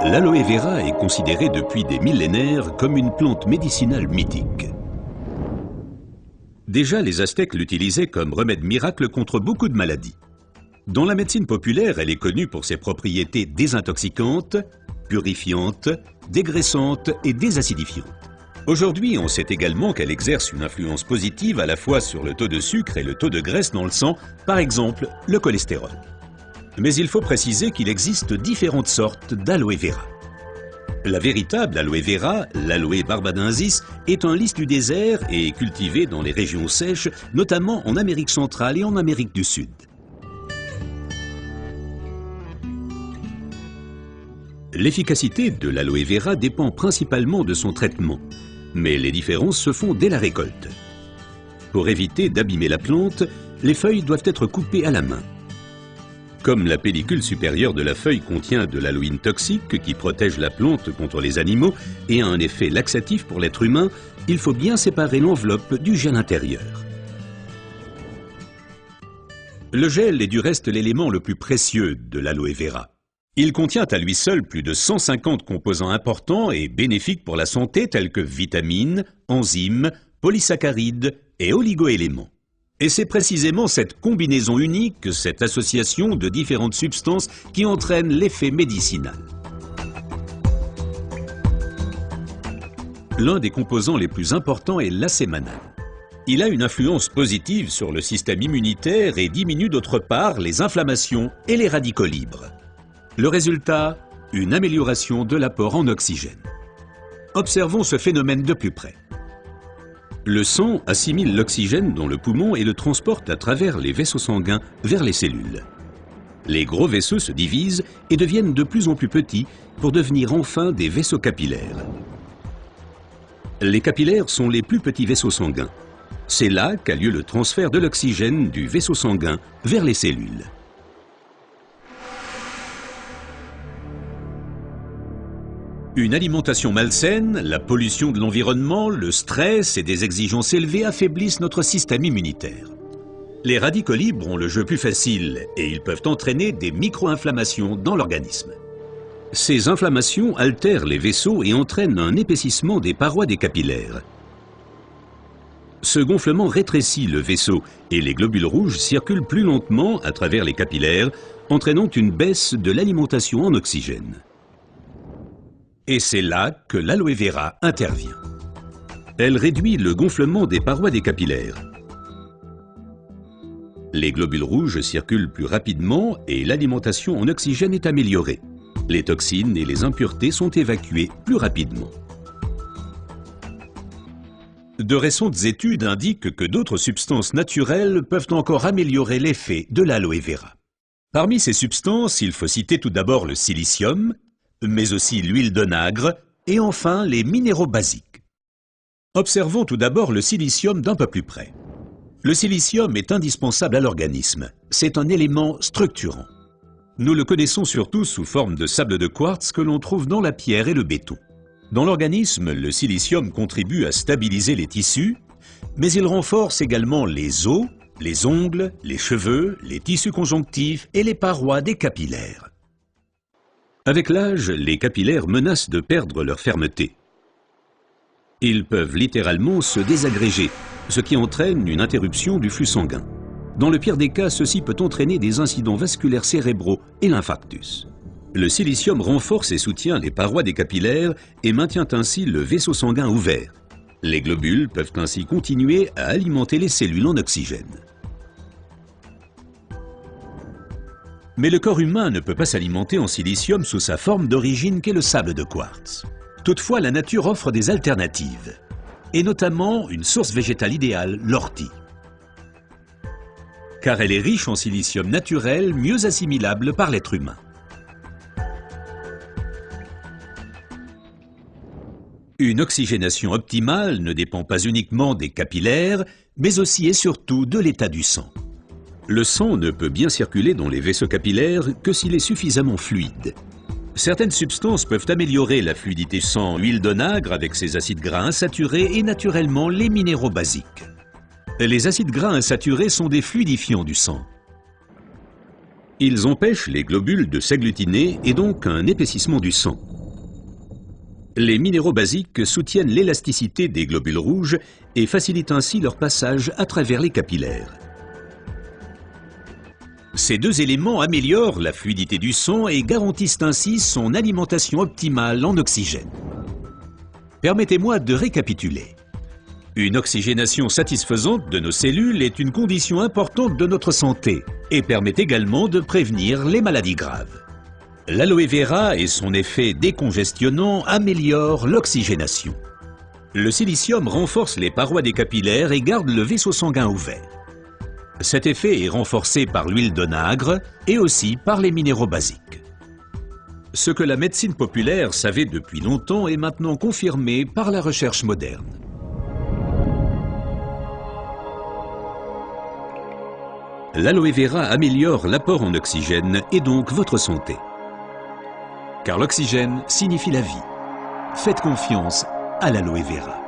L'aloe vera est considérée depuis des millénaires comme une plante médicinale mythique. Déjà, les Aztèques l'utilisaient comme remède miracle contre beaucoup de maladies. Dans la médecine populaire, elle est connue pour ses propriétés désintoxicantes, purifiantes, dégraissantes et désacidifiantes. Aujourd'hui, on sait également qu'elle exerce une influence positive à la fois sur le taux de sucre et le taux de graisse dans le sang, par exemple le cholestérol. Mais il faut préciser qu'il existe différentes sortes d'aloe vera. La véritable aloe vera, l'aloe barbadensis, est un lys du désert et est cultivée dans les régions sèches, notamment en Amérique centrale et en Amérique du Sud. L'efficacité de l'aloe vera dépend principalement de son traitement, mais les différences se font dès la récolte. Pour éviter d'abîmer la plante, les feuilles doivent être coupées à la main. Comme la pellicule supérieure de la feuille contient de l'aloïne toxique qui protège la plante contre les animaux et a un effet laxatif pour l'être humain, il faut bien séparer l'enveloppe du gel intérieur. Le gel est du reste l'élément le plus précieux de l'aloe vera. Il contient à lui seul plus de 150 composants importants et bénéfiques pour la santé tels que vitamines, enzymes, polysaccharides et oligoéléments. Et c'est précisément cette combinaison unique, cette association de différentes substances qui entraîne l'effet médicinal. L'un des composants les plus importants est l'acémanal. Il a une influence positive sur le système immunitaire et diminue d'autre part les inflammations et les radicaux libres. Le résultat, une amélioration de l'apport en oxygène. Observons ce phénomène de plus près. Le sang assimile l'oxygène dans le poumon et le transporte à travers les vaisseaux sanguins vers les cellules. Les gros vaisseaux se divisent et deviennent de plus en plus petits pour devenir enfin des vaisseaux capillaires. Les capillaires sont les plus petits vaisseaux sanguins. C'est là qu'a lieu le transfert de l'oxygène du vaisseau sanguin vers les cellules. Une alimentation malsaine, la pollution de l'environnement, le stress et des exigences élevées affaiblissent notre système immunitaire. Les radicaux libres ont le jeu plus facile et ils peuvent entraîner des micro-inflammations dans l'organisme. Ces inflammations altèrent les vaisseaux et entraînent un épaississement des parois des capillaires. Ce gonflement rétrécit le vaisseau et les globules rouges circulent plus lentement à travers les capillaires, entraînant une baisse de l'alimentation en oxygène. Et c'est là que l'aloe vera intervient. Elle réduit le gonflement des parois des capillaires. Les globules rouges circulent plus rapidement et l'alimentation en oxygène est améliorée. Les toxines et les impuretés sont évacuées plus rapidement. De récentes études indiquent que d'autres substances naturelles peuvent encore améliorer l'effet de l'aloe vera. Parmi ces substances, il faut citer tout d'abord le silicium, mais aussi l'huile d'onagre et enfin les minéraux basiques. Observons tout d'abord le silicium d'un peu plus près. Le silicium est indispensable à l'organisme. C'est un élément structurant. Nous le connaissons surtout sous forme de sable de quartz que l'on trouve dans la pierre et le béton. Dans l'organisme, le silicium contribue à stabiliser les tissus, mais il renforce également les os, les ongles, les cheveux, les tissus conjonctifs et les parois des capillaires. Avec l'âge, les capillaires menacent de perdre leur fermeté. Ils peuvent littéralement se désagréger, ce qui entraîne une interruption du flux sanguin. Dans le pire des cas, ceci peut entraîner des incidents vasculaires cérébraux et l'infarctus. Le silicium renforce et soutient les parois des capillaires et maintient ainsi le vaisseau sanguin ouvert. Les globules peuvent ainsi continuer à alimenter les cellules en oxygène. Mais le corps humain ne peut pas s'alimenter en silicium sous sa forme d'origine qu'est le sable de quartz. Toutefois, la nature offre des alternatives, et notamment une source végétale idéale, l'ortie. Car elle est riche en silicium naturel, mieux assimilable par l'être humain. Une oxygénation optimale ne dépend pas uniquement des capillaires, mais aussi et surtout de l'état du sang. Le sang ne peut bien circuler dans les vaisseaux capillaires que s'il est suffisamment fluide. Certaines substances peuvent améliorer la fluidité du sang, l'huile d'onagre avec ses acides gras insaturés et naturellement les minéraux basiques. Les acides gras insaturés sont des fluidifiants du sang. Ils empêchent les globules de s'agglutiner et donc un épaississement du sang. Les minéraux basiques soutiennent l'élasticité des globules rouges et facilitent ainsi leur passage à travers les capillaires. Ces deux éléments améliorent la fluidité du sang et garantissent ainsi son alimentation optimale en oxygène. Permettez-moi de récapituler. Une oxygénation satisfaisante de nos cellules est une condition importante de notre santé et permet également de prévenir les maladies graves. L'aloe vera et son effet décongestionnant améliorent l'oxygénation. Le silicium renforce les parois des capillaires et garde le vaisseau sanguin ouvert. Cet effet est renforcé par l'huile d'onagre et aussi par les minéraux basiques. Ce que la médecine populaire savait depuis longtemps est maintenant confirmé par la recherche moderne. L'aloe vera améliore l'apport en oxygène et donc votre santé. Car l'oxygène signifie la vie. Faites confiance à l'aloe vera.